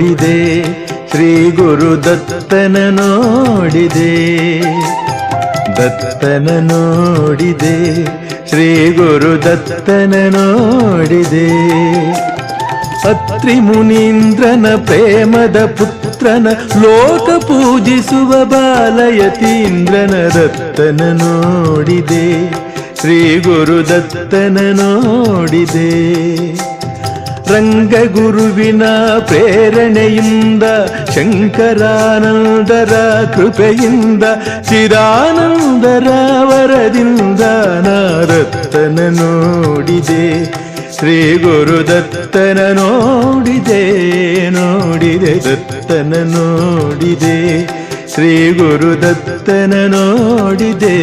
ನೋಡಿದೆ, ಶ್ರೀ ಗುರುದತ್ತನ ನೋಡಿದೆ, ದತ್ತನ ನೋಡಿದೆ, ಶ್ರೀ ಗುರುದತ್ತನ ನೋಡಿದೆ. ಅತ್ರಿ ಮುನೀಂದ್ರನ ಪ್ರೇಮದ ಪುತ್ರನ ಲೋಕ ಪೂಜಿಸುವ ಬಾಲಯತೀಂದ್ರನ ದತ್ತನ ನೋಡಿದೆ, ಶ್ರೀ ಗುರುದತ್ತನ ನೋಡಿದೆ. ರಂಗಗುರುವಿನ ಪ್ರೇರಣೆಯಿಂದ ಶಂಕರಾನಂದರ ಕೃಪೆಯಿಂದ ಚಿದಾನಂದರ ವರದಿಂದ ನಾರತ್ತನ ನೋಡಿದೆ, ಶ್ರೀ ಗುರುದತ್ತನ ನೋಡಿದೆ, ನೋಡಿದೆ ದತ್ತನ ನೋಡಿದೆ, ಶ್ರೀ ಗುರುದತ್ತನ ನೋಡಿದೆ.